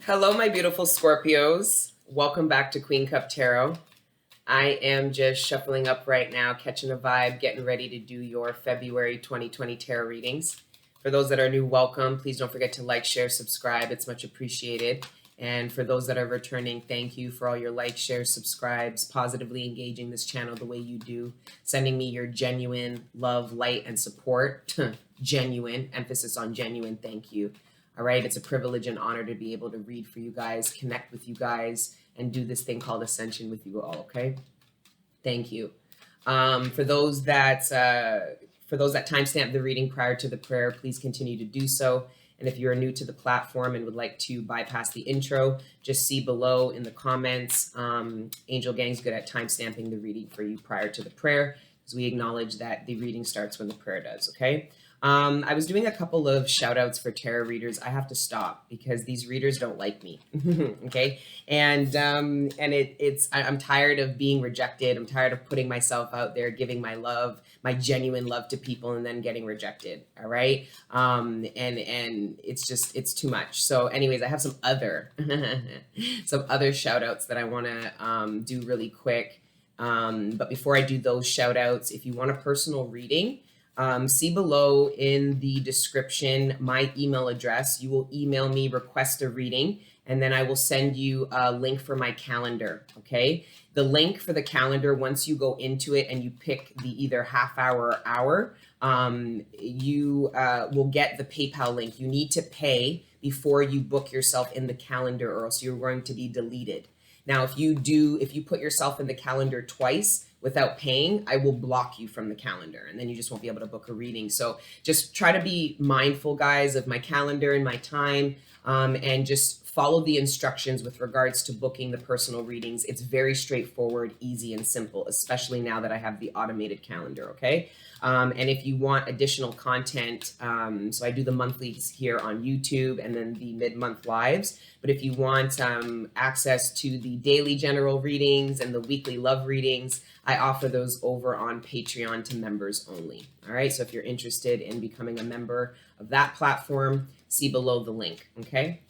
Hello, my beautiful Scorpios. Welcome back to Queen Cup Tarot. I am just shuffling up right now, catching a vibe, getting ready to do your February 2020 tarot readings. For those that are new, welcome. Please don't forget to like, share, subscribe. It's much appreciated. And for those that are returning, thank you for all your likes, shares, subscribes, positively engaging this channel the way you do, sending me your genuine love, light, and support. Genuine, emphasis on genuine, thank you. All right, it's a privilege and honor to be able to read for you guys, connect with you guys, and do this thing called Ascension with you all, okay? Thank you. For those that timestamp the reading prior to the prayer, please continue to do so. And if you are new to the platform and would like to bypass the intro, just see below in the comments. Angel Gang's good at timestamping the reading for you prior to the prayer, because we acknowledge that the reading starts when the prayer does, okay? I was doing a couple of shout outs for tarot readers. I have to stop because these readers don't like me. Okay. And I'm tired of being rejected. I'm tired of putting myself out there, giving my love, my genuine love to people, and then getting rejected. All right. And it's too much. So anyways, I have some other, shout outs that I want to, do really quick. But before I do those shout outs, if you want a personal reading, see below in the description my email address. You will email me, request a reading, and then I will send you a link for my calendar, okay? The link for the calendar, once you go into it and you pick the either half hour or hour, you will get the PayPal link. You need to pay before you book yourself in the calendar, or else you're going to be deleted. Now, if you put yourself in the calendar twice, without paying, I will block you from the calendar, and then you just won't be able to book a reading. So just try to be mindful, guys, of my calendar and my time, and just follow the instructions with regards to booking the personal readings. It's very straightforward, easy, and simple, especially now that I have the automated calendar, okay? And if you want additional content, so I do the monthlies here on YouTube and then the mid-month lives. But if you want access to the daily general readings and the weekly love readings, I offer those over on Patreon to members only. All right, so if you're interested in becoming a member of that platform, see below the link, okay?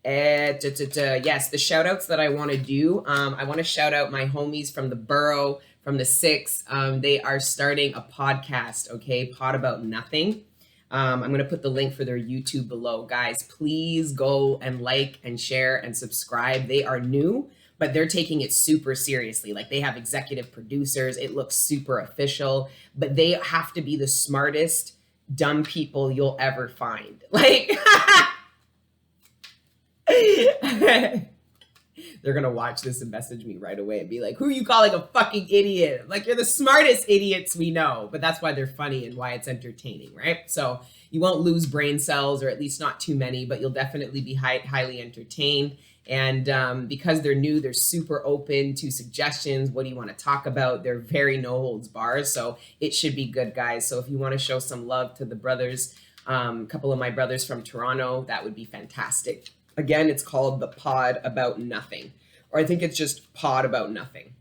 Yes, the shout outs that I want to do, I want to shout out my homies from the borough, from the Six. They are starting a podcast, okay? Pod About Nothing. I'm going to put the link for their YouTube below. Guys, please go and like and share and subscribe. They are new, but they're taking it super seriously. Like, they have executive producers. It looks super official, but they have to be the smartest dumb people you'll ever find. Like, they're going to watch this and message me right away and be like, who are you calling a fucking idiot? I'm like, you're the smartest idiots we know, but that's why they're funny and why it's entertaining, right? So you won't lose brain cells, or at least not too many, but you'll definitely be highly entertained. And because they're new, they're super open to suggestions. What do you want to talk about? They're very no holds bars. So it should be good, guys. So if you want to show some love to the brothers, a couple of my brothers from Toronto, that would be fantastic. Again, it's called the Pod About Nothing, or I think it's just Pod About Nothing.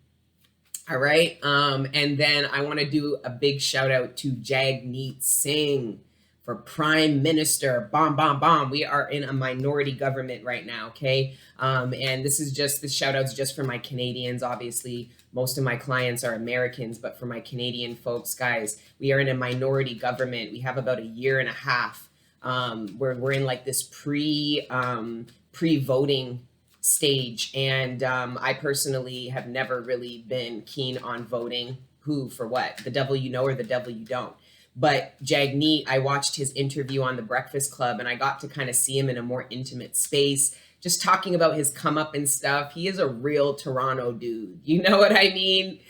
All right. And then I want to do a big shout out to Jagmeet Singh for Prime Minister. Bomb, bomb, bomb. We are in a minority government right now. Okay. And this shout out's just for my Canadians. Obviously, most of my clients are Americans, but for my Canadian folks, guys, we are in a minority government. We have about a year and a half. We're in like this pre-voting stage, and I personally have never really been keen on voting. Who for what? The devil you know or the devil you don't. But Jagmeet, I watched his interview on The Breakfast Club, and I got to kind of see him in a more intimate space, just talking about his come up and stuff. He is a real Toronto dude. You know what I mean?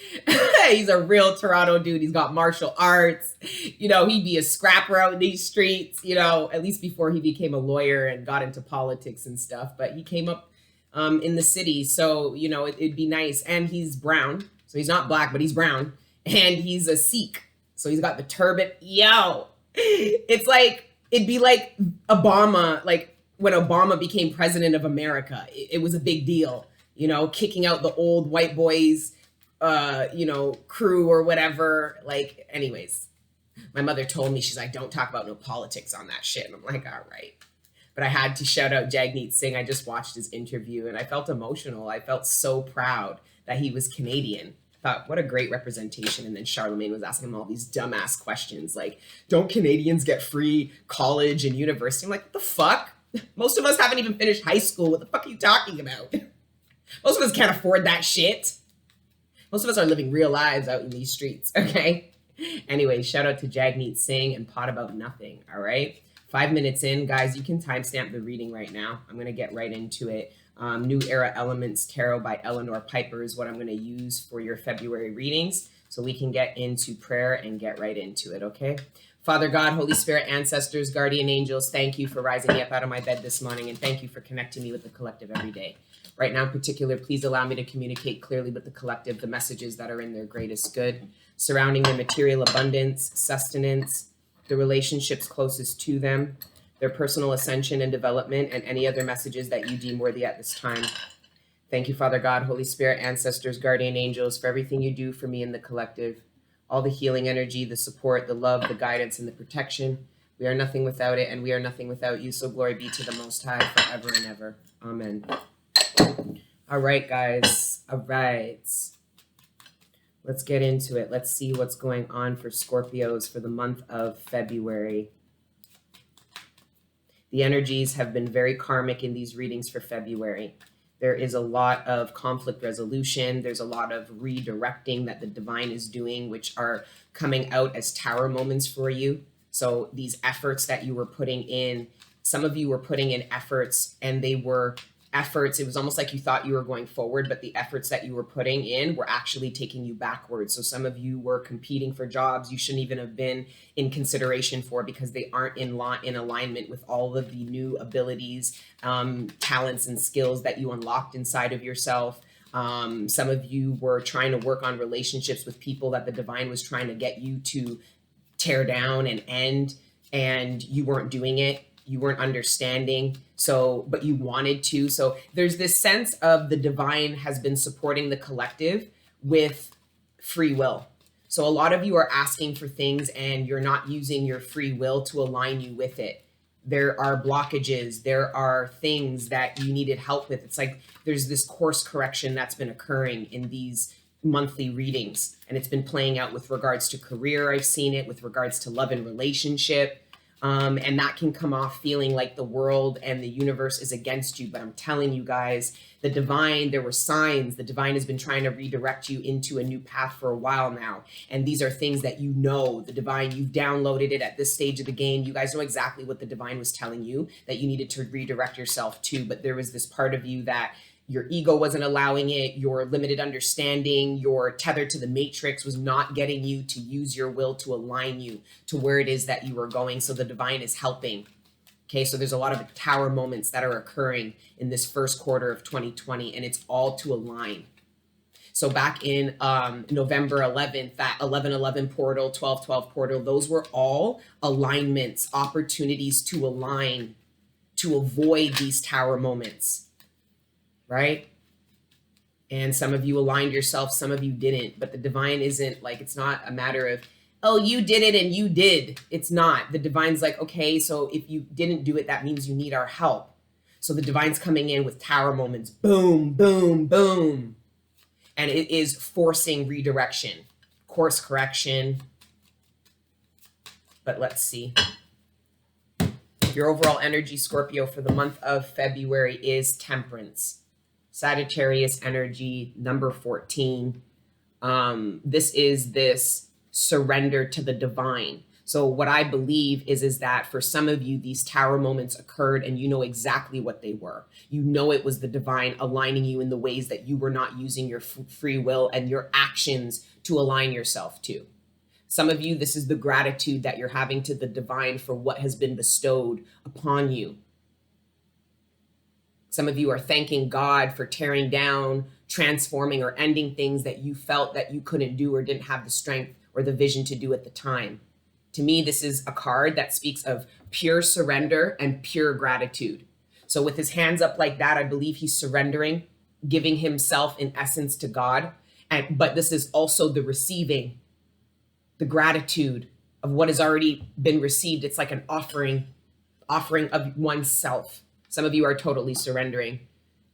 He's a real Toronto dude. He's got martial arts. You know, he'd be a scrapper out in these streets, you know, at least before he became a lawyer and got into politics and stuff. But he came up in the city. So, you know, it'd be nice. And he's brown. So he's not black, but he's brown. And he's a Sikh. So he's got the turban. Yo, it's like, it'd be like Obama, like when Obama became president of America. It was a big deal, you know, kicking out the old white boys, you know, crew or whatever. Like, anyways, my mother told me, she's like, don't talk about no politics on that shit. And I'm like, all right. But I had to shout out Jagmeet Singh. I just watched his interview and I felt emotional. I felt so proud that he was Canadian. I thought, what a great representation. And then Charlemagne was asking him all these dumbass questions like, don't Canadians get free college and university? I'm like, what the fuck? Most of us haven't even finished high school. What the fuck are you talking about? Most of us can't afford that shit. Most of us are living real lives out in these streets, okay? Anyway, shout out to Jagmeet Singh and Pot About Nothing, all right? 5 minutes in, guys, you can timestamp the reading right now. I'm going to get right into it. New Era Elements Tarot by Eleonore Pieper is what I'm going to use for your February readings, so we can get into prayer and get right into it, okay? Father God, Holy Spirit, ancestors, guardian angels, thank you for rising me up out of my bed this morning, and thank you for connecting me with the collective every day. Right now in particular, please allow me to communicate clearly with the collective the messages that are in their greatest good, surrounding their material abundance, sustenance, the relationships closest to them, their personal ascension and development, and any other messages that you deem worthy at this time. Thank you, Father God, Holy Spirit, ancestors, guardian angels, for everything you do for me and the collective, all the healing energy, the support, the love, the guidance, and the protection. We are nothing without it, and we are nothing without you, so glory be to the Most High forever and ever. Amen. All right, guys. All right. Let's get into it. Let's see what's going on for Scorpios for the month of February. The energies have been very karmic in these readings for February. There is a lot of conflict resolution. There's a lot of redirecting that the divine is doing, which are coming out as tower moments for you. So these efforts that you were putting in, some of you were putting in efforts and they were efforts. It was almost like you thought you were going forward, but the efforts that you were putting in were actually taking you backwards. So some of you were competing for jobs you shouldn't even have been in consideration for because they aren't in alignment with all of the new abilities, talents, and skills that you unlocked inside of yourself. Some of you were trying to work on relationships with people that the divine was trying to get you to tear down and end, and you weren't doing it. You weren't understanding, but you wanted to. So there's this sense of the divine has been supporting the collective with free will. So a lot of you are asking for things and you're not using your free will to align you with it. There are blockages. There are things that you needed help with. It's like there's this course correction that's been occurring in these monthly readings, and it's been playing out with regards to career. I've seen it with regards to love and relationship. And that can come off feeling like the world and the universe is against you. But I'm telling you guys, the divine, there were signs. The divine has been trying to redirect you into a new path for a while now. And these are things that you know, the divine, you've downloaded it at this stage of the game. You guys know exactly what the divine was telling you that you needed to redirect yourself to. But there was this part of you that your ego wasn't allowing it, your limited understanding, your tether to the matrix was not getting you to use your will to align you to where it is that you were going. So the divine is helping. Okay, so there's a lot of tower moments that are occurring in this first quarter of 2020, and it's all to align. So back in November 11th, that 11/11 portal, 12/12 portal, those were all alignments, opportunities to align, to avoid these tower moments. Right? And some of you aligned yourself, some of you didn't, but the divine isn't like, it's not a matter of, oh, you did it and you did. It's not. The divine's like, okay, so if you didn't do it, that means you need our help. So the divine's coming in with tower moments, boom, boom, boom. And it is forcing redirection, course correction. But let's see. Your overall energy, Scorpio, for the month of February is Temperance. Sagittarius energy, number 14. This is this surrender to the divine. So what I believe is that for some of you, these tower moments occurred and you know exactly what they were. You know it was the divine aligning you in the ways that you were not using your free will and your actions to align yourself to. Some of you, this is the gratitude that you're having to the divine for what has been bestowed upon you. Some of you are thanking God for tearing down, transforming, or ending things that you felt that you couldn't do or didn't have the strength or the vision to do at the time. To me, this is a card that speaks of pure surrender and pure gratitude. So with his hands up like that, I believe he's surrendering, giving himself in essence to God. But this is also the receiving, the gratitude of what has already been received. It's like an offering offering of oneself. Some of you are totally surrendering.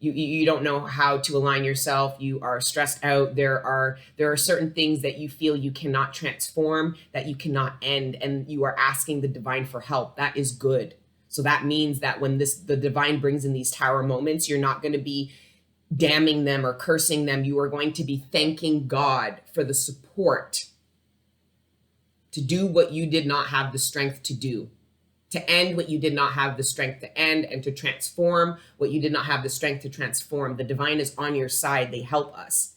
You don't know how to align yourself. You are stressed out. There are certain things that you feel you cannot transform, that you cannot end, and you are asking the divine for help. That is good. So that means that when the divine brings in these tower moments, you're not going to be damning them or cursing them. You are going to be thanking God for the support to do what you did not have the strength to do, to end what you did not have the strength to end, and to transform what you did not have the strength to transform. The divine is on your side. They help us.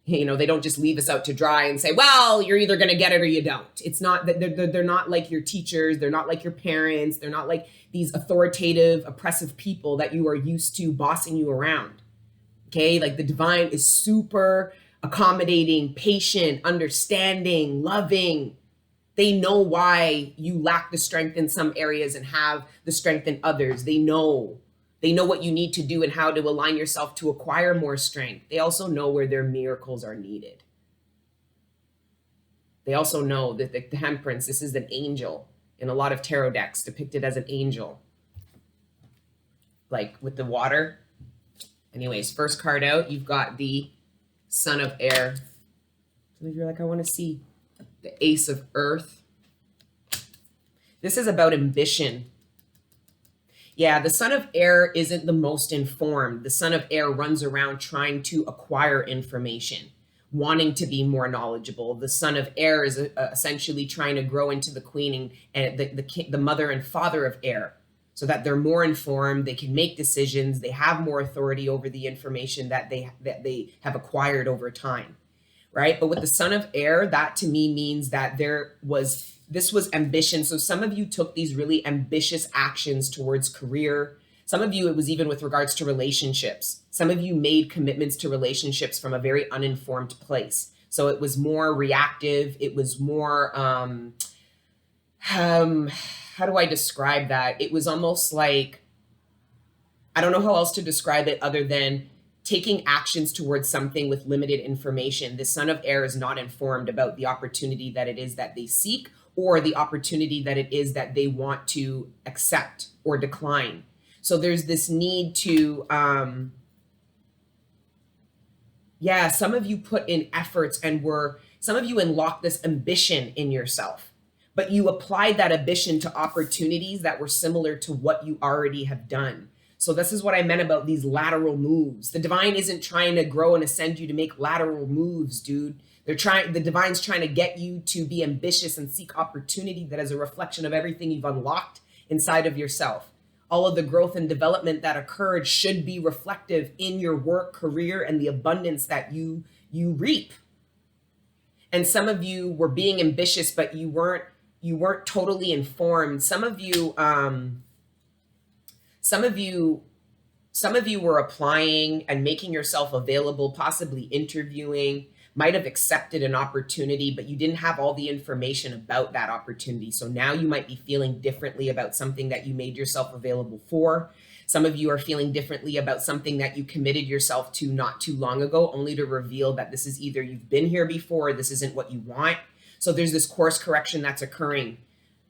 You know, they don't just leave us out to dry and say, well, you're either going to get it or you don't. It's not that they're not like your teachers. They're not like your parents. They're not like these authoritative, oppressive people that you are used to bossing you around. Okay. Like the divine is super accommodating, patient, understanding, loving. They know why you lack the strength in some areas and have the strength in others. They know what you need to do and how to align yourself to acquire more strength. They also know where their miracles are needed. They also know that the Temperance, this is an angel in a lot of tarot decks, depicted as an angel, like with the water. Anyways, first card out, you've got the Son of Air. So you're like, I want to see the Ace of Earth. This is about ambition. Yeah, the Son of Air isn't the most informed. The Son of Air runs around trying to acquire information, wanting to be more knowledgeable. The Son of Air is essentially trying to grow into the Queen and the mother and father of Air, so that they're more informed, they can make decisions, they have more authority over the information that they have acquired over time. Right? But with the Son of Air, that to me means that this was ambition. So some of you took these really ambitious actions towards career. Some of you, it was even with regards to relationships. Some of you made commitments to relationships from a very uninformed place. So it was more reactive. It was more, how do I describe that? It was almost like, I don't know how else to describe it other than taking actions towards something with limited information. The Son of Air is not informed about the opportunity that it is that they seek, or the opportunity that it is that they want to accept or decline. So there's this need to, some of you put in efforts and some of you unlocked this ambition in yourself, but you applied that ambition to opportunities that were similar to what you already have done. So this is what I meant about these lateral moves. The divine isn't trying to grow and ascend you to make lateral moves, dude. The divine's trying to get you to be ambitious and seek opportunity that is a reflection of everything you've unlocked inside of yourself. All of the growth and development that occurred should be reflective in your work, career, and the abundance that you reap. And some of you were being ambitious, but you weren't totally informed. Some of you were applying and making yourself available, possibly interviewing, might have accepted an opportunity, but you didn't have all the information about that opportunity. So now you might be feeling differently about something that you made yourself available for. Some of you are feeling differently about something that you committed yourself to not too long ago, only to reveal that this is either you've been here before, or this isn't what you want. So there's this course correction that's occurring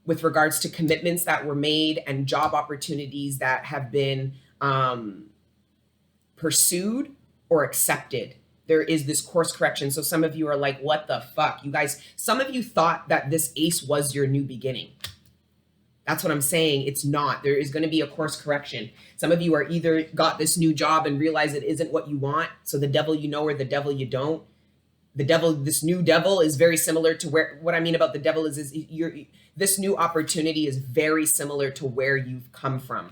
with regards to commitments that were made and job opportunities that have been pursued or accepted. There is this course correction. So some of you are like, what the fuck? You guys, some of you thought that this ace was your new beginning. That's what I'm saying. It's not. There is going to be a course correction. Some of you are either got this new job and realize it isn't what you want. So the devil you know or the devil you don't. The devil, this new devil is very similar to what I mean about the devil is this new opportunity is very similar to where you've come from.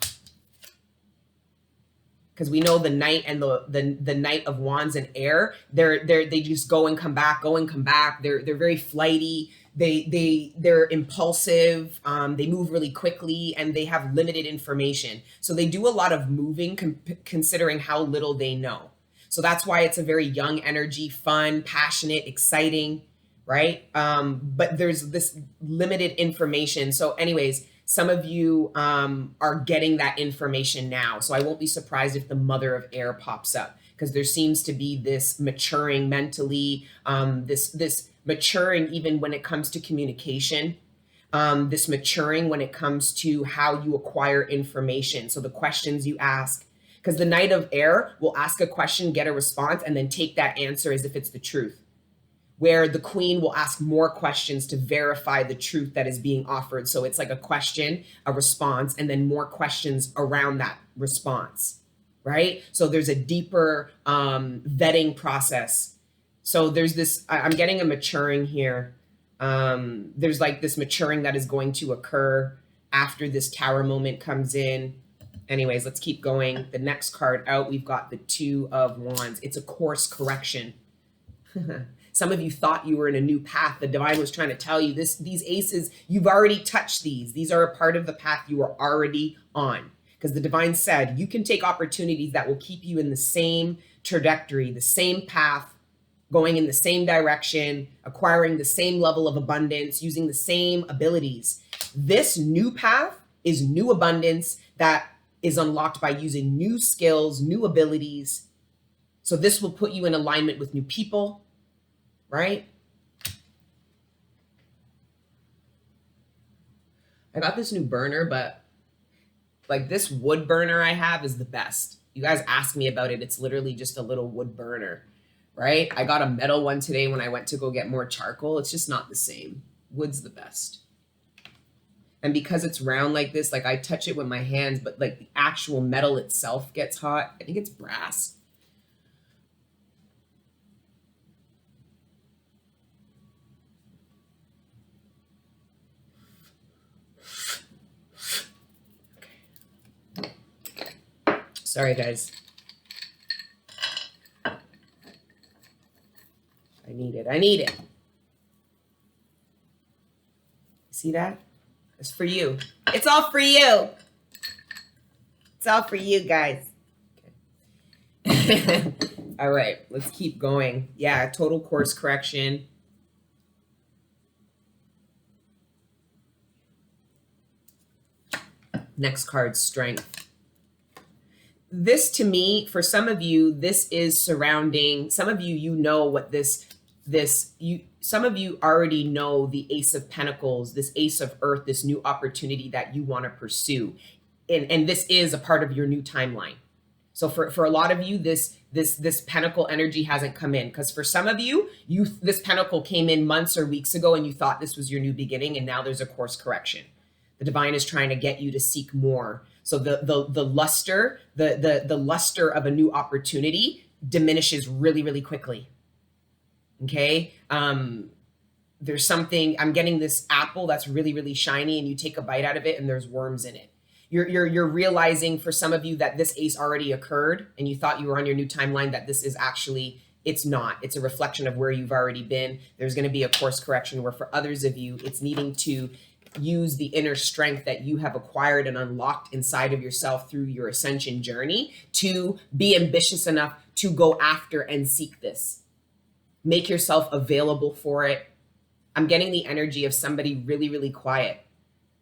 Because we know the Knight and the Knight of Wands and Air, they just go and come back, go and come back. They're very flighty. They're impulsive. They move really quickly and they have limited information. So they do a lot of moving considering how little they know. So that's why it's a very young energy, fun, passionate, exciting, right? But there's this limited information. So anyways, some of you are getting that information now. So I won't be surprised if the Mother of Air pops up, because there seems to be this maturing mentally, this maturing even when it comes to communication. this maturing when it comes to how you acquire information. So the questions you ask, because the Knight of Air will ask a question, get a response, and then take that answer as if it's the truth. Where the Queen will ask more questions to verify the truth that is being offered. So it's like a question, a response, and then more questions around that response, right? So there's a deeper vetting process. So there's this, I'm getting a maturing here. There's like this maturing that is going to occur after this Tower moment comes in. Anyways, let's keep going. The next card out, we've got the Two of Wands. It's a course correction. Some of you thought you were in a new path. The divine was trying to tell you these aces, you've already touched these. These are a part of the path you are already on. Because the divine said you can take opportunities that will keep you in the same trajectory, the same path, going in the same direction, acquiring the same level of abundance, using the same abilities. This new path is new abundance that is unlocked by using new skills, new abilities. So this will put you in alignment with new people, right? I got this new burner, but like this wood burner I have is the best. You guys ask me about it. It's literally just a little wood burner, right? I got a metal one today when I went to go get more charcoal. It's just not the same. Wood's the best. And because it's round like this, like I touch it with my hands, but like the actual metal itself gets hot. I think it's brass. Sorry, guys. I need it. I need it. See that? It's for you. It's all for you. It's all for you, guys. Okay. All right, let's keep going. Yeah, total course correction. Next card, strength. This to me, for some of you, this is surrounding, some of you, you know what some of you already know the Ace of Pentacles, this Ace of Earth, this new opportunity that you want to pursue. And this is a part of your new timeline. So for a lot of you, this pentacle energy hasn't come in, because for some of you, this pentacle came in months or weeks ago and you thought this was your new beginning, and now there's a course correction. The divine is trying to get you to seek more. So the luster, the luster of a new opportunity diminishes really, really quickly. Okay. There's something, I'm getting this apple that's really, really shiny, and you take a bite out of it and there's worms in it. You're realizing, for some of you, that this ace already occurred and you thought you were on your new timeline, that this is actually, it's not. It's a reflection of where you've already been. There's going to be a course correction, where for others of you, it's needing to use the inner strength that you have acquired and unlocked inside of yourself through your ascension journey to be ambitious enough to go after and seek this. Make yourself available for it. I'm getting the energy of somebody really, really quiet.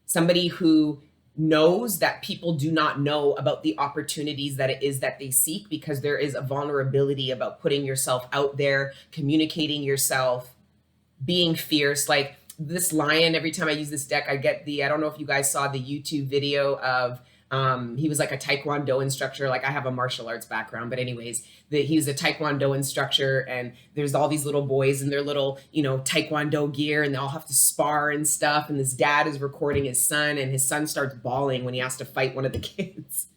Somebody who knows that people do not know about the opportunities that it is that they seek, because there is a vulnerability about putting yourself out there, communicating yourself, being fierce. Like this lion, every time I use this deck, I get I don't know if you guys saw the YouTube video of, he was like a Taekwondo instructor. Like I have a martial arts background, but anyways, he was a Taekwondo instructor, and there's all these little boys in their little, Taekwondo gear, and they all have to spar and stuff. And this dad is recording his son, and his son starts bawling when he has to fight one of the kids.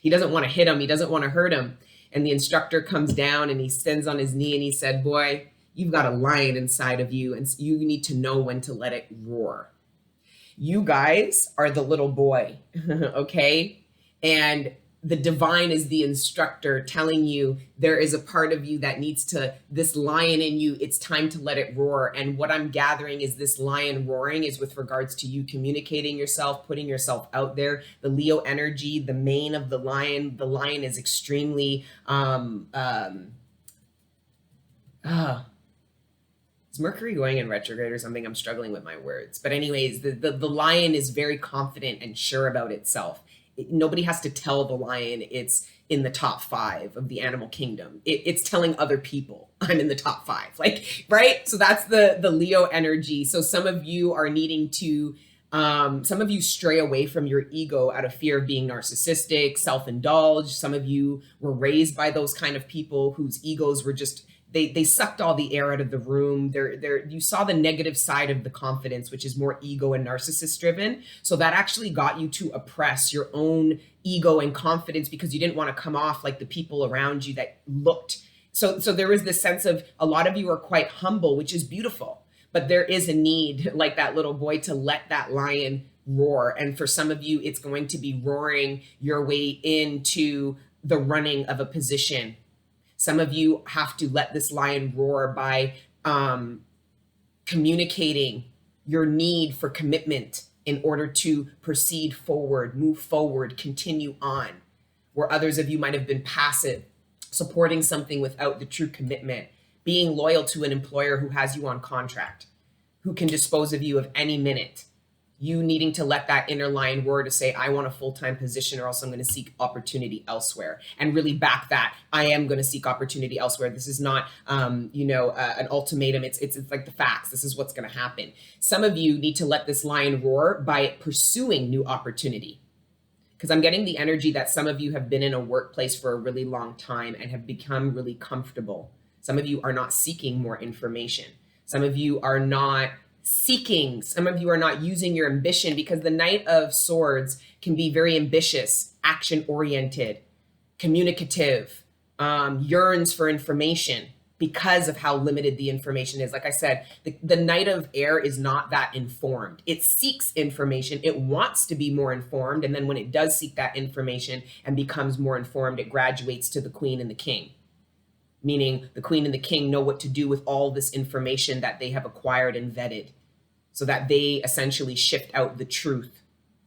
He doesn't want to hit him. He doesn't want to hurt him. And the instructor comes down and he stands on his knee and he said, "Boy, you've got a lion inside of you, and you need to know when to let it roar." You guys are the little boy, okay? And the divine is the instructor telling you there is a part of you that needs to, this lion in you, it's time to let it roar. And what I'm gathering is this lion roaring is with regards to you communicating yourself, putting yourself out there. The Leo energy, the mane of the lion is extremely, is Mercury going in retrograde or something? I'm struggling with my words. But anyways, the lion is very confident and sure about itself. Nobody has to tell the lion it's in the top 5 of the animal kingdom. It's telling other people I'm in the top 5, like, right? So that's the Leo energy. So some of you are needing to Some of you stray away from your ego out of fear of being narcissistic, self-indulged. Some of you were raised by those kind of people whose egos were just, they sucked all the air out of the room. You saw the negative side of the confidence, which is more ego and narcissist driven. So that actually got you to oppress your own ego and confidence because you didn't want to come off like the people around you that looked. So there is this sense of, a lot of you are quite humble, which is beautiful. But there is a need, like that little boy, to let that lion roar. And for some of you, it's going to be roaring your way into the running of a position. Some of you have to let this lion roar by communicating your need for commitment in order to proceed forward, move forward, continue on. Where others of you might have been passive, supporting something without the true commitment, being loyal to an employer who has you on contract, who can dispose of you of any minute. You needing to let that inner lion roar to say, I want a full-time position or else I'm going to seek opportunity elsewhere. And really back that, I am going to seek opportunity elsewhere. This is not, an ultimatum. It's like the facts. This is what's going to happen. Some of you need to let this lion roar by pursuing new opportunity. Because I'm getting the energy that some of you have been in a workplace for a really long time and have become really comfortable. Some of you are not seeking more information. Some of you are not seeking. Some of you are not using your ambition, because the Knight of Swords can be very ambitious, action-oriented, communicative, yearns for information because of how limited the information is. Like I said, the Knight of Air is not that informed. It seeks information. It wants to be more informed. And then when it does seek that information and becomes more informed, it graduates to the Queen and the King. Meaning the Queen and the King know what to do with all this information that they have acquired and vetted, so that they essentially shift out the truth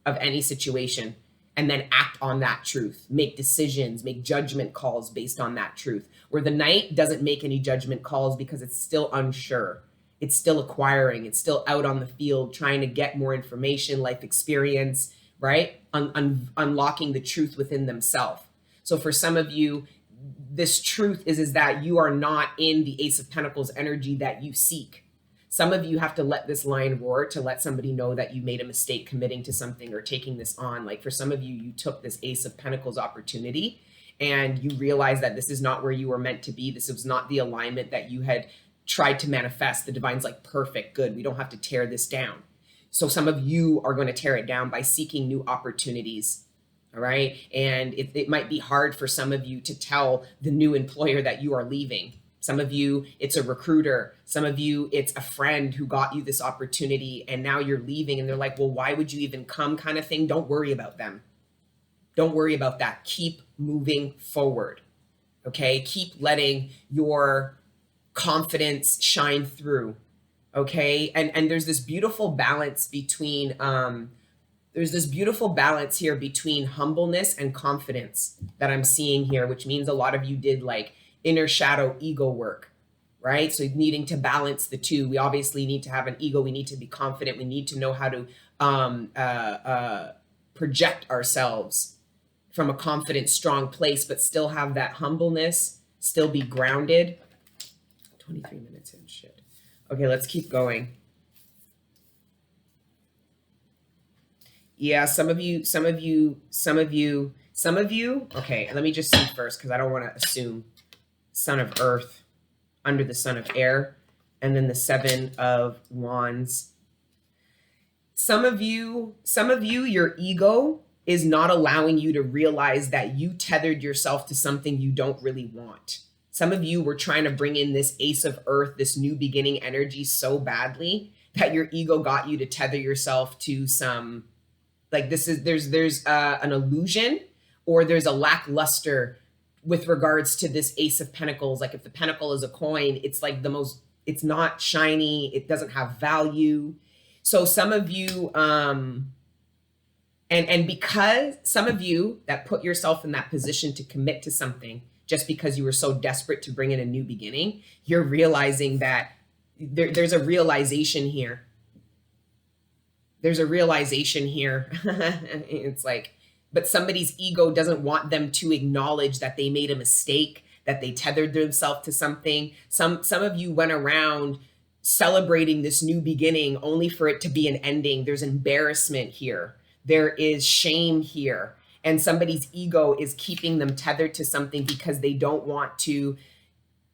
of any situation and then act on that truth, make decisions, make judgment calls based on that truth. Where the Knight doesn't make any judgment calls because it's still unsure. It's still acquiring. It's still out on the field trying to get more information, life experience, right? Unlocking the truth within themselves. So for some of you, this truth is that you are not in the Ace of Pentacles energy that you seek. Some of you have to let this lion roar to let somebody know that you made a mistake committing to something or taking this on. Like for some of you, you took this Ace of Pentacles opportunity and you realize that this is not where you were meant to be. This was not the alignment that you had tried to manifest. The divine's like, perfect, good. We don't have to tear this down. So some of you are going to tear it down by seeking new opportunities. All right. And it might be hard for some of you to tell the new employer that you are leaving. Some of you, it's a recruiter. Some of you, it's a friend who got you this opportunity and now you're leaving and they're like, well, why would you even come, kind of thing? Don't worry about them. Don't worry about that. Keep moving forward. Okay. Keep letting your confidence shine through. Okay. And there's this beautiful balance between, here between humbleness and confidence that I'm seeing here, which means a lot of you did like inner shadow ego work, right? So needing to balance the two. We obviously need to have an ego. We need to be confident. We need to know how to project ourselves from a confident, strong place, but still have that humbleness, still be grounded. 23 minutes in, shit. Okay, let's keep going. Yeah, some of you. Okay, let me just see first because I don't want to assume. Son of Earth under the Son of Air, and then the Seven of Wands. Some of you, your ego is not allowing you to realize that you tethered yourself to something you don't really want. Some of you were trying to bring in this Ace of Earth, this new beginning energy so badly that your ego got you to tether yourself to some, like there's an illusion or there's a lackluster with regards to this Ace of Pentacles. Like if the pentacle is a coin, it's like it's not shiny. It doesn't have value. So some of you, and because some of you that put yourself in that position to commit to something just because you were so desperate to bring in a new beginning, you're realizing that there's a realization here. There's a realization here. It's like, but somebody's ego doesn't want them to acknowledge that they made a mistake, that they tethered themselves to something. Some of you went around celebrating this new beginning only for it to be an ending. There's embarrassment here. There is shame here. And somebody's ego is keeping them tethered to something because they don't want to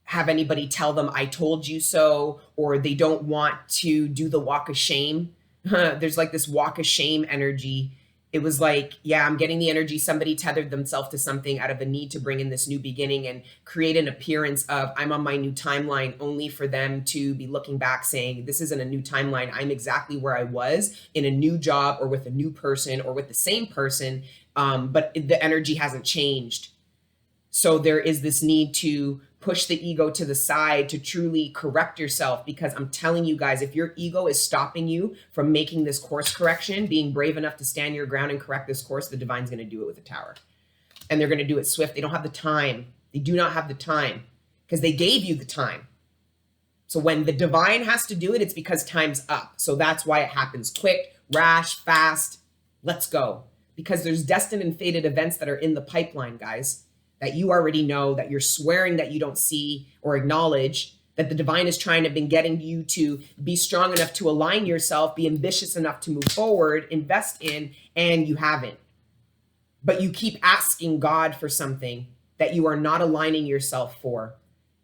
have anybody tell them, I told you so, or they don't want to do the walk of shame. There's like this walk of shame energy. It was like, yeah, I'm getting the energy. Somebody tethered themselves to something out of a need to bring in this new beginning and create an appearance of I'm on my new timeline, only for them to be looking back saying, this isn't a new timeline. I'm exactly where I was in a new job or with a new person or with the same person. But the energy hasn't changed. So there is this need to push the ego to the side to truly correct yourself, because I'm telling you guys, if your ego is stopping you from making this course correction, being brave enough to stand your ground and correct this course, the divine's going to do it with the Tower. And they're going to do it swift. They don't have the time. They do not have the time because they gave you the time. So when the divine has to do it, it's because time's up. So that's why it happens quick, rash, fast. Let's go. Because there's destined and fated events that are in the pipeline, guys, that you already know, that you're swearing that you don't see or acknowledge, that the divine is trying to been getting you to be strong enough to align yourself, be ambitious enough to move forward, invest in, and you haven't. But you keep asking God for something that you are not aligning yourself for.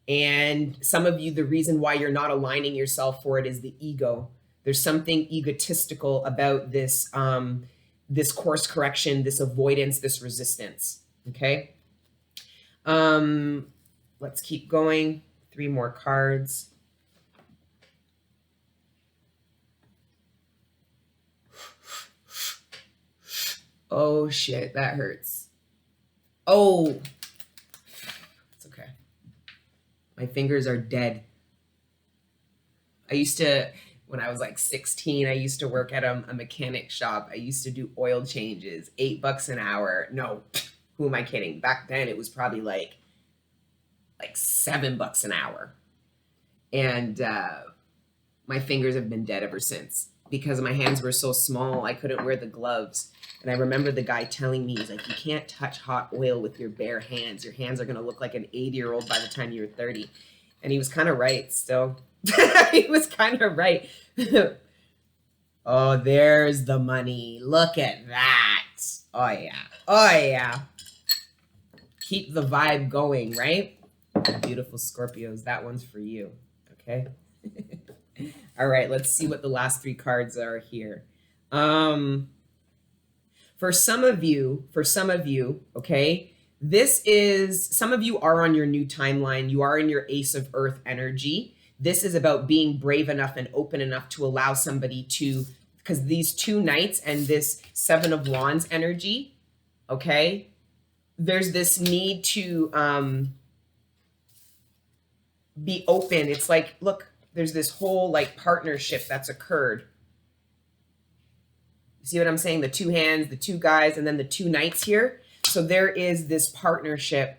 And some of you, the reason why you're not aligning yourself for it is the ego. There's something egotistical about this, this course correction, this avoidance, this resistance. Okay. Let's keep going. 3 more cards. Oh shit, that hurts. Oh, it's okay. My fingers are dead. I used to, when I was like 16, I used to work at a mechanic shop. I used to do oil changes, $8 an hour. No, who am I kidding? Back then it was probably like $7 an hour. And my fingers have been dead ever since because my hands were so small. I couldn't wear the gloves. And I remember the guy telling me, he's like, you can't touch hot oil with your bare hands. Your hands are going to look like an 80-year-old by the time you're 30. And he was kind of right still. He was kind of right. Oh, there's the money. Look at that. Oh, yeah. Oh, yeah. Keep the vibe going, right? Beautiful Scorpios. That one's for you. Okay. All right. Let's see what the last 3 cards are here. For some of you, okay, this is, some of you are on your new timeline. You are in your Ace of Earth energy. This is about being brave enough and open enough to allow somebody to, because these 2 knights and this 7 of Wands energy, okay, there's this need to be open. It's like, look, there's this whole like partnership that's occurred. See what I'm saying? The 2 hands, the 2 guys, and then the 2 knights here. So there is this partnership.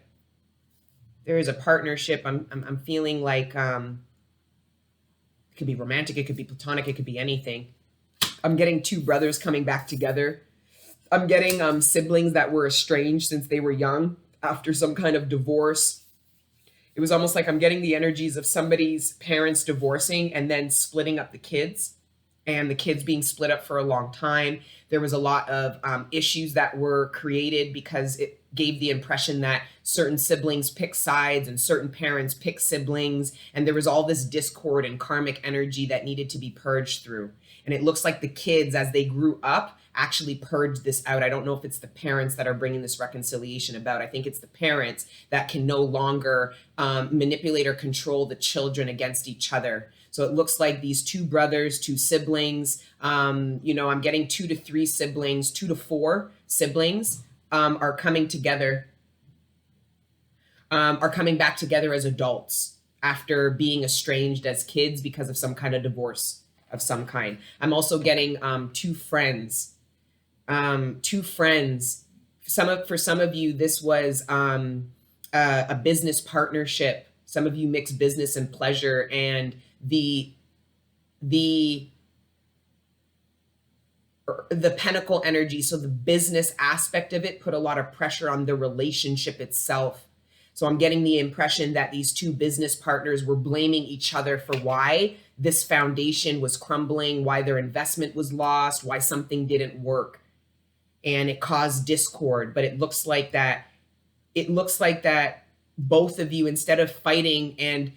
There is a partnership. I'm feeling like it could be romantic, it could be platonic, it could be anything. I'm getting 2 brothers coming back together. I'm getting siblings that were estranged since they were young after some kind of divorce. It was almost like I'm getting the energies of somebody's parents divorcing and then splitting up the kids, and the kids being split up for a long time. There was a lot of issues that were created because it gave the impression that certain siblings pick sides and certain parents pick siblings. And there was all this discord and karmic energy that needed to be purged through. And it looks like the kids, as they grew up, actually purged this out. I don't know if it's the parents that are bringing this reconciliation about. I think it's the parents that can no longer manipulate or control the children against each other. So it looks like these 2 brothers, 2 siblings, you know, I'm getting 2 to 3 siblings, 2 to 4 siblings are coming together, are coming back together as adults after being estranged as kids because of some kind of divorce of some kind. I'm also getting 2 friends. 2 friends. For some of you, this was a business partnership. Some of you mix business and pleasure, and the pentacle energy, so the business aspect of it put a lot of pressure on the relationship itself. So I'm getting the impression that these 2 business partners were blaming each other for why this foundation was crumbling, why their investment was lost, why something didn't work, and it caused discord. But it looks like that both of you, instead of fighting and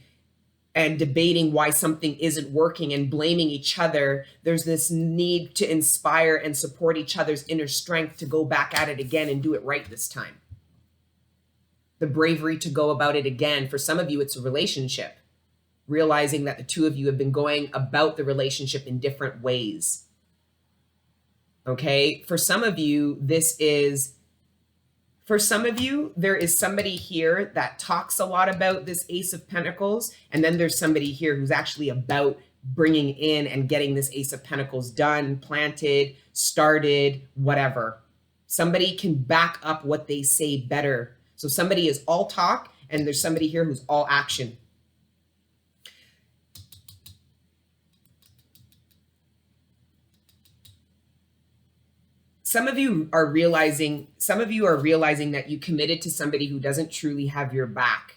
debating why something isn't working and blaming each other, there's this need to inspire and support each other's inner strength to go back at it again and do it right this time. The bravery to go about it again. For some of you, it's a relationship, realizing that the two of you have been going about the relationship in different ways. Okay. For some of you, there is somebody here that talks a lot about this Ace of Pentacles. And then there's somebody here who's actually about bringing in and getting this Ace of Pentacles done, planted, started, whatever. Somebody can back up what they say better. So somebody is all talk, and there's somebody here who's all action. Some of you are realizing that you committed to somebody who doesn't truly have your back.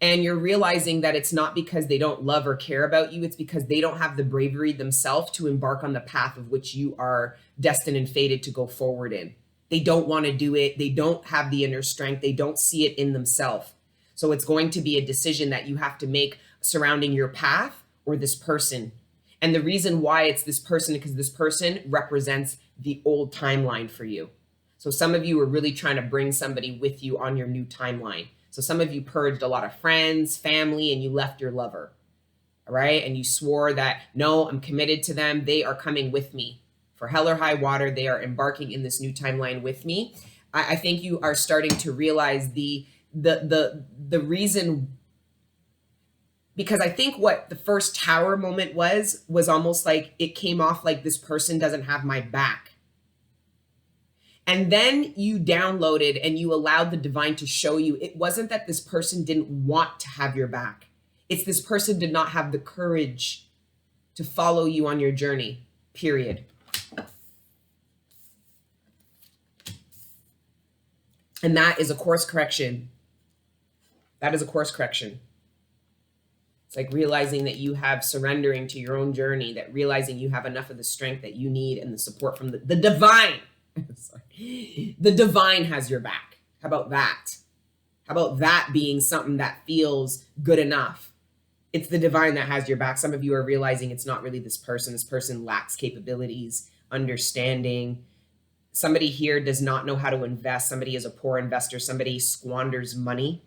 And you're realizing that it's not because they don't love or care about you. It's because they don't have the bravery themselves to embark on the path of which you are destined and fated to go forward in. They don't want to do it. They don't have the inner strength. They don't see it in themselves. So it's going to be a decision that you have to make surrounding your path or this person. And the reason why it's this person, because this person represents the old timeline for you. So some of you are really trying to bring somebody with you on your new timeline. So some of you purged a lot of friends, family, and you left your lover. All right. And you swore that, no, I'm committed to them. They are coming with me. For hell or high water, they are embarking in this new timeline with me. I think you are starting to realize the reason, because I think what the first tower moment was almost like it came off like this person doesn't have my back. And then you downloaded and you allowed the divine to show you it wasn't that this person didn't want to have your back. It's this person did not have the courage to follow you on your journey, period. And that is a course correction. That is a course correction. It's like realizing that you have surrendering to your own journey, that realizing you have enough of the strength that you need and the support from the divine. Sorry. The divine has your back. How about that? How about that being something that feels good enough? It's the divine that has your back. Some of you are realizing it's not really this person. This person lacks capabilities, understanding. Somebody here does not know how to invest. Somebody is a poor investor. Somebody squanders money.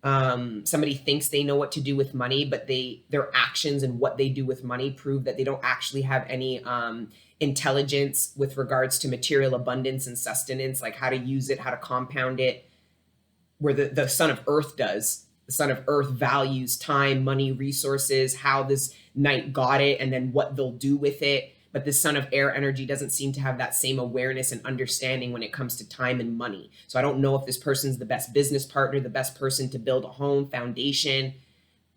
Somebody thinks they know what to do with money, but their actions and what they do with money prove that they don't actually have any intelligence with regards to material abundance and sustenance, like how to use it, how to compound it, where the son of earth does. The son of earth values time, money, resources, how this knight got it, and then what they'll do with it. But the son of air energy doesn't seem to have that same awareness and understanding when it comes to time and money. So I don't know if this person's the best business partner, the best person to build a home foundation,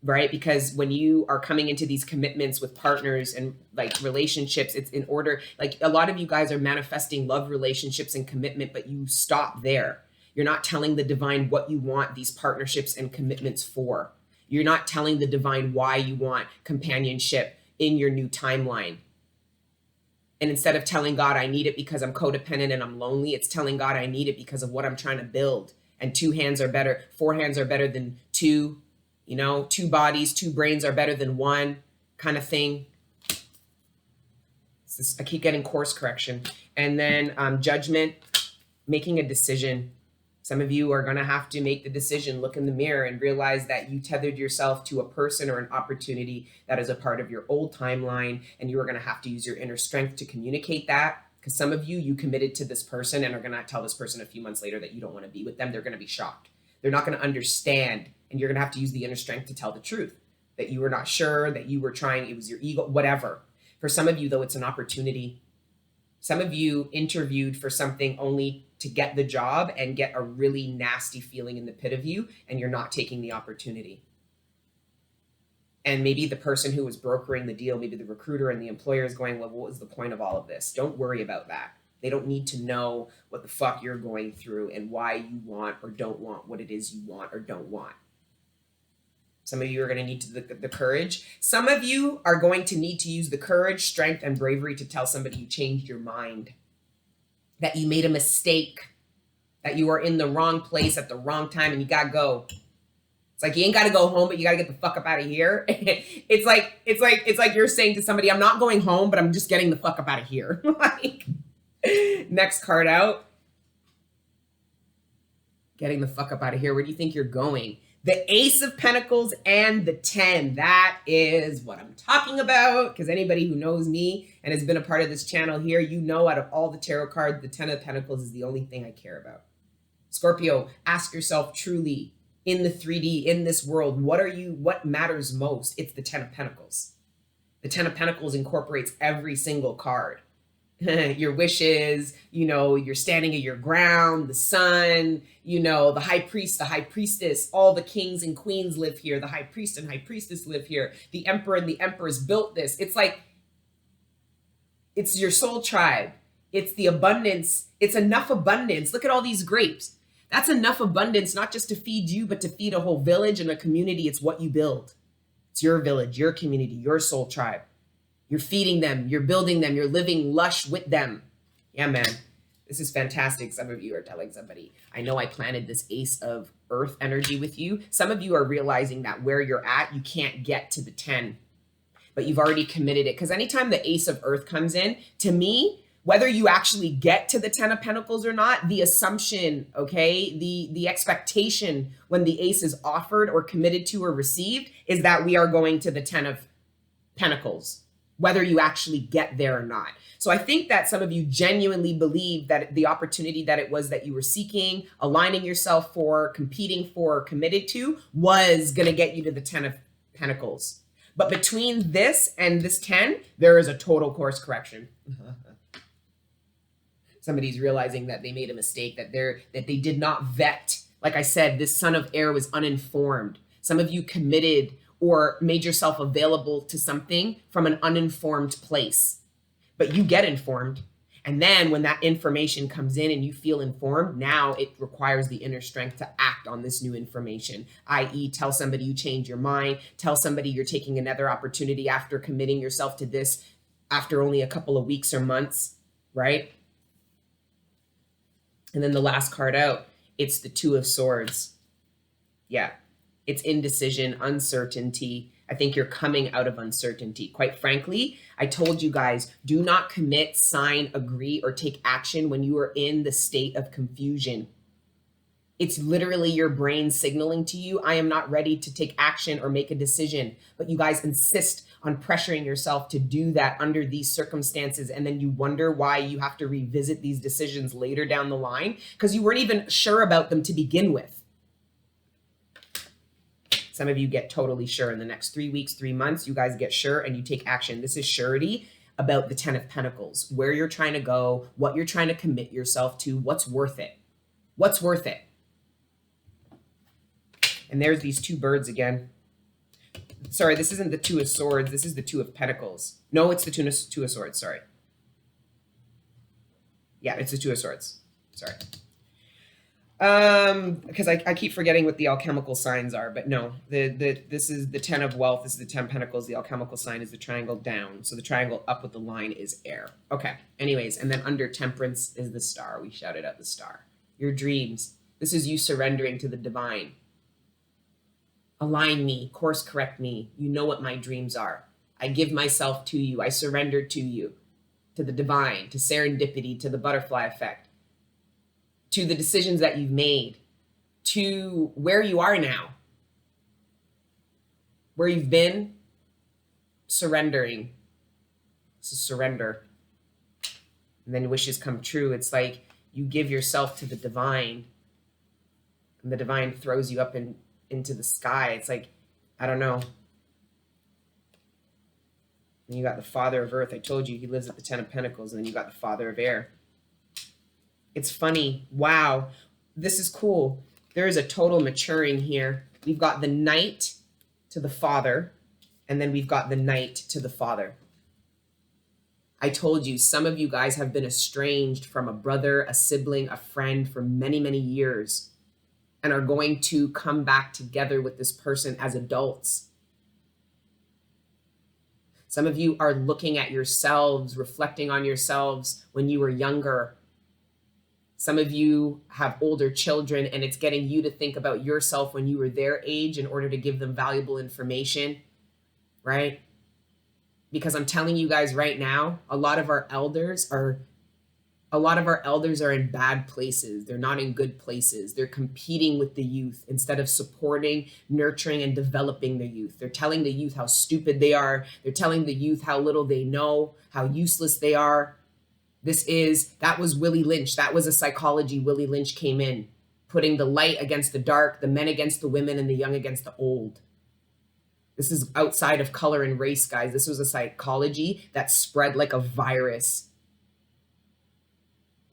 right? Because when you are coming into these commitments with partners and like relationships, it's in order, like a lot of you guys are manifesting love relationships and commitment, but you stop there. You're not telling the divine what you want these partnerships and commitments for. You're not telling the divine why you want companionship in your new timeline. And instead of telling God, I need it because I'm codependent and I'm lonely, it's telling God I need it because of what I'm trying to build. And 2 hands are better, 4 hands are better than 2, 2 bodies, 2 brains are better than 1 kind of thing. I keep getting course correction. And then judgment, making a decision. Some of you are going to have to make the decision, look in the mirror and realize that you tethered yourself to a person or an opportunity that is a part of your old timeline. And you are going to have to use your inner strength to communicate that. Because some of you committed to this person and are going to tell this person a few months later that you don't want to be with them. They're going to be shocked. They're not going to understand. And you're going to have to use the inner strength to tell the truth. That you were not sure, that you were trying, it was your ego, whatever. For some of you, though, it's an opportunity. Some of you interviewed for something only to get the job and get a really nasty feeling in the pit of you, and you're not taking the opportunity. And maybe the person who was brokering the deal, maybe the recruiter and the employer is going, well, what was the point of all of this? Don't worry about that. They don't need to know what the fuck you're going through and why you want or don't want what it is you want or don't want. Some of you are going to need the courage. Some of you are going to need to use the courage, strength, and bravery to tell somebody you changed your mind, that you made a mistake, that you are in the wrong place at the wrong time and you got to go. It's like you ain't got to go home, but you got to get the fuck up out of here. It's like you're saying to somebody, I'm not going home, but I'm just getting the fuck up out of here. Like, next card out. Getting the fuck up out of here. Where do you think you're going? The Ace of Pentacles and the 10. That is what I'm talking about. Because anybody who knows me and has been a part of this channel here, you know out of all the tarot cards, the 10 of Pentacles is the only thing I care about. Scorpio, ask yourself truly, in the 3D, in this world, what matters most? It's the 10 of Pentacles. The 10 of Pentacles incorporates every single card. Your wishes, you're standing at your ground, the sun, the high priest, the high priestess, all the kings and queens live here. The high priest and high priestess live here. The emperor and the empress built this. It's like, it's your soul tribe. It's the abundance. It's enough abundance. Look at all these grapes. That's enough abundance, not just to feed you, but to feed a whole village and a community. It's what you build. It's your village, your community, your soul tribe. You're feeding them, you're building them, you're living lush with them. Yeah, man, this is fantastic. Some of you are telling somebody, I know I planted this Ace of Earth energy with you. Some of you are realizing that where you're at, you can't get to the 10, but you've already committed it. Because anytime the Ace of Earth comes in, to me, whether you actually get to the 10 of Pentacles or not, the assumption, okay, the expectation when the Ace is offered or committed to or received is that we are going to the 10 of Pentacles, whether you actually get there or not. So I think that some of you genuinely believe that the opportunity that it was that you were seeking, aligning yourself for, competing for, committed to, was going to get you to the 10 of Pentacles. But between this and this 10, there is a total course correction. Somebody's realizing that they made a mistake, that they did not vet. Like I said, this son of air was uninformed. Some of you committed or made yourself available to something from an uninformed place, but you get informed. And then when that information comes in and you feel informed, now it requires the inner strength to act on this new information, i.e. tell somebody you change your mind, tell somebody you're taking another opportunity after committing yourself to this after only a couple of weeks or months, right? And then the last card out, it's the Two of Swords. Yeah, it's indecision, uncertainty. I think you're coming out of uncertainty. Quite frankly, I told you guys, do not commit, sign, agree, or take action when you are in the state of confusion. It's literally your brain signaling to you, I am not ready to take action or make a decision. But you guys insist on pressuring yourself to do that under these circumstances. And then you wonder why you have to revisit these decisions later down the line because you weren't even sure about them to begin with. Some of you get totally sure in the next 3 weeks, 3 months, you guys get sure and you take action. This is surety about the 10 of Pentacles, where you're trying to go, what you're trying to commit yourself to, what's worth it. What's worth it? And there's these two birds again. Sorry, this isn't the Two of Swords. This is the Two of Pentacles. No, it's the Two of Swords. Sorry. Yeah, it's the Two of Swords. Sorry. Because I keep forgetting what the alchemical signs are, but no, this is the 10 of Wealth. This is the 10 of Pentacles. The alchemical sign is the triangle down. So the triangle up with the line is air. Okay. Anyways, and then under Temperance is the star. We shouted out the star. Your dreams. This is you surrendering to the divine. Align me, course correct me. You know what my dreams are. I give myself to you. I surrender to you, to the divine, to serendipity, to the butterfly effect, to the decisions that you've made, to where you are now, where you've been, surrendering. This is surrender. And then wishes come true. It's like you give yourself to the divine, and the divine throws you up into the sky. It's like, I don't know. And you got the Father of Earth. I told you he lives at the 10 of Pentacles. And then you got the Father of Air. It's funny. Wow. This is cool. There is a total maturing here. We've got the Knight to the Father. And then we've got the Knight to the Father. I told you, some of you guys have been estranged from a brother, a sibling, a friend for many, many years. and are going to come back together with this person as adults. Some of you are looking at yourselves, reflecting on yourselves when you were younger. Some of you have older children, and it's getting you to think about yourself when you were their age in order to give them valuable information, right? Because I'm telling you guys right now, a lot of our elders are in bad places. They're not in good places. They're competing with the youth instead of supporting, nurturing, and developing the youth. They're telling the youth how stupid they are. They're telling the youth how little they know, how useless they are. That was Willie Lynch. That was a psychology. Willie Lynch came in, putting the light against the dark, the men against the women, and the young against the old. This is outside of color and race, guys. This was a psychology that spread like a virus.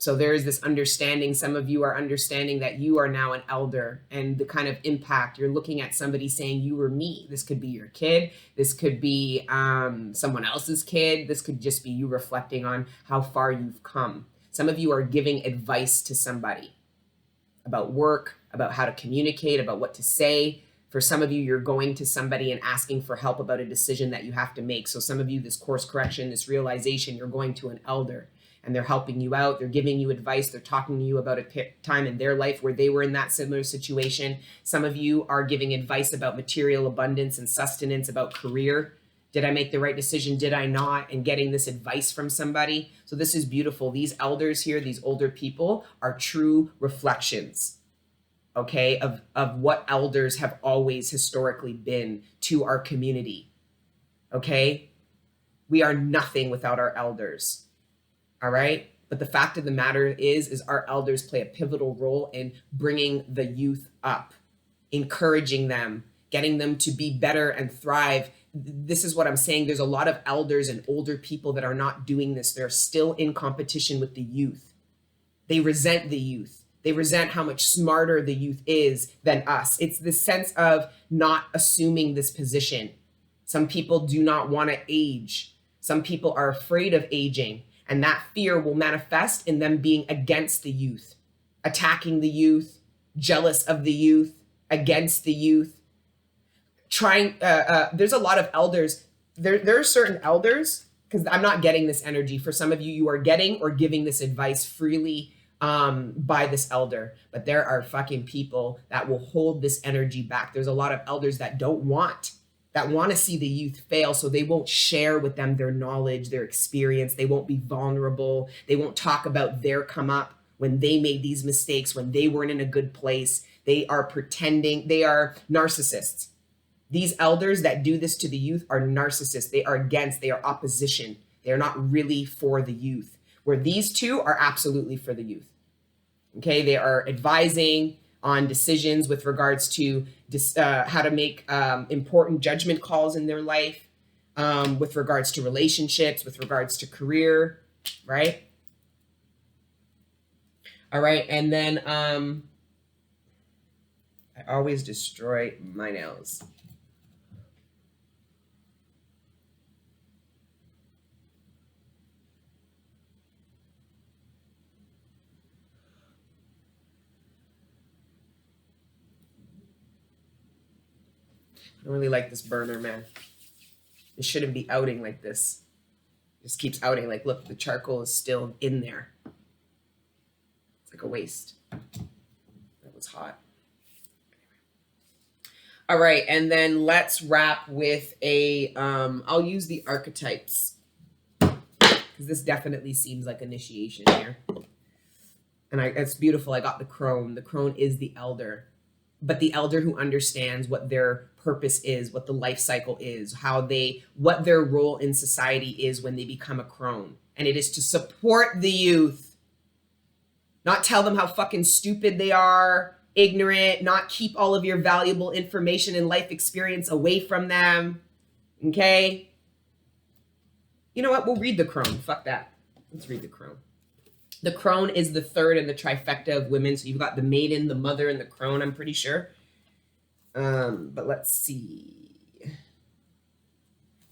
So there is this understanding. Some of you are understanding that you are now an elder, and the kind of impact you're looking at somebody saying you were me. This could be your kid. This could be someone else's kid. This could just be you reflecting on how far you've come. Some of you are giving advice to somebody about work, about how to communicate, about what to say. For some of you, you're going to somebody and asking for help about a decision that you have to make. So some of you, this course correction, this realization, you're going to an elder and they're helping you out. They're giving you advice. They're talking to you about a time in their life where they were in that similar situation. Some of you are giving advice about material abundance and sustenance, about career. Did I make the right decision? Did I not? And getting this advice from somebody. So this is beautiful. These elders here, these older people, are true reflections, okay, of what elders have always historically been to our community, okay? We are nothing without our elders, all right? But the fact of the matter is our elders play a pivotal role in bringing the youth up, encouraging them, getting them to be better and thrive. This is what I'm saying. There's a lot of elders and older people that are not doing this. They're still in competition with the youth. They resent the youth. They resent how much smarter the youth is than us. It's the sense of not assuming this position. Some people do not want to age. Some people are afraid of aging, and that fear will manifest in them being against the youth, attacking the youth, jealous of the youth, against the youth. There's a lot of elders. There are certain elders, because I'm not getting this energy. For some of you, you are getting or giving this advice freely by this elder, but there are fucking people that will hold this energy back. There's a lot of elders that want to see the youth fail, so they won't share with them their knowledge, their experience. They won't be vulnerable. They won't talk about their come up when they made these mistakes, when they weren't in a good place. They are pretending. They are narcissists. These elders that do this to the youth are narcissists. They are against, they are opposition. They are not really for the youth. Where these two are absolutely for the youth. Okay, they are advising on decisions with regards to how to make important judgment calls in their life, with regards to relationships, with regards to career, right? All right, and then I always destroy my nails. I don't really like this burner, man. It shouldn't be outing like this. It just keeps outing. Like, look, the charcoal is still in there. It's like a waste. That was hot. All right, and then let's wrap with I'll use the archetypes, because this definitely seems like initiation here. And it's beautiful. I got the crone. The crone is the elder, but the elder who understands what their purpose is, what the life cycle is, what their role in society is when they become a crone. And it is to support the youth, not tell them how fucking stupid they are, ignorant, not keep all of your valuable information and life experience away from them. Okay? You know what? We'll read the crone. Fuck that. Let's read the crone. The crone is the third in the trifecta of women. So you've got the maiden, the mother, and the crone, I'm pretty sure. But let's see.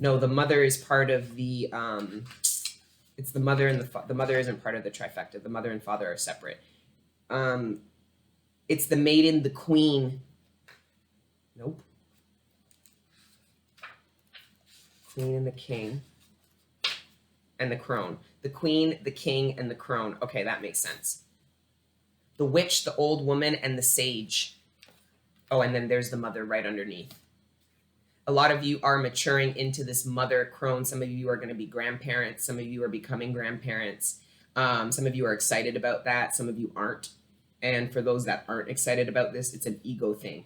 No, the mother is part of the, it's the mother and the mother isn't part of the trifecta. The mother and father are separate. It's the maiden, the queen. Nope. Queen and the king. And the crone. The queen, the king, and the crone. Okay, that makes sense. The witch, the old woman, and the sage. Oh, and then there's the mother right underneath. A lot of you are maturing into this mother crone. Some of you are going to be grandparents. Some of you are becoming grandparents. Some of you are excited about that. Some of you aren't. And for those that aren't excited about this, it's an ego thing.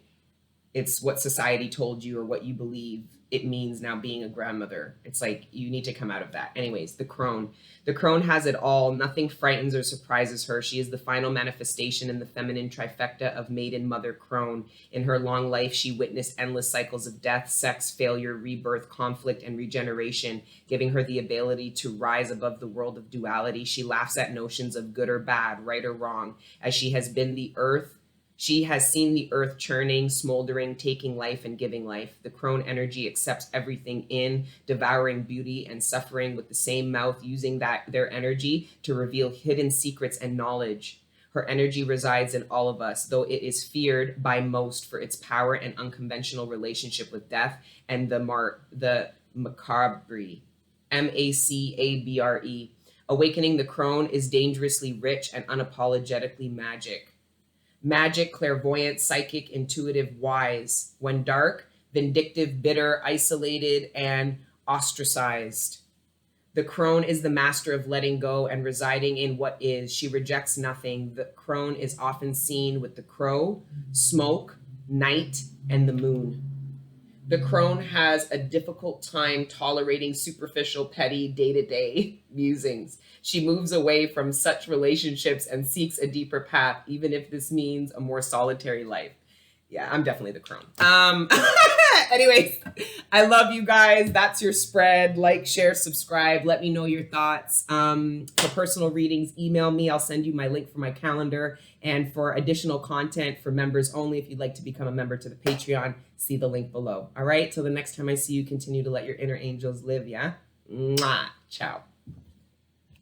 It's what society told you or what you believe it means now being a grandmother. It's like you need to come out of that. Anyways, the crone. The crone has it all. Nothing frightens or surprises her. She is the final manifestation in the feminine trifecta of maiden, mother, crone. In her long life, she witnessed endless cycles of death, sex, failure, rebirth, conflict, and regeneration, giving her the ability to rise above the world of duality. She laughs at notions of good or bad, right or wrong, as she has been the earth. She has seen the earth churning, smoldering, taking life and giving life. The crone energy accepts everything in, devouring beauty and suffering with the same mouth, using their energy to reveal hidden secrets and knowledge. Her energy resides in all of us, though it is feared by most for its power and unconventional relationship with death and the macabre. Macabre. Awakening the crone is dangerously rich and unapologetically magic. Magic, clairvoyant, psychic, intuitive, wise. When dark, vindictive, bitter, isolated, and ostracized. The crone is the master of letting go and residing in what is. She rejects nothing. The crone is often seen with the crow, smoke, night, and the moon. The crone has a difficult time tolerating superficial, petty, day-to-day musings. She moves away from such relationships and seeks a deeper path, even if this means a more solitary life. Yeah, I'm definitely the crone. Anyways, I love you guys. That's your spread. Like, share, subscribe. Let me know your thoughts. For personal readings, email me. I'll send you my link for my calendar. And for additional content for members only, if you'd like to become a member to the Patreon, see the link below. All right, till the next time I see you, continue to let your inner angels live, yeah? Mwah. Ciao.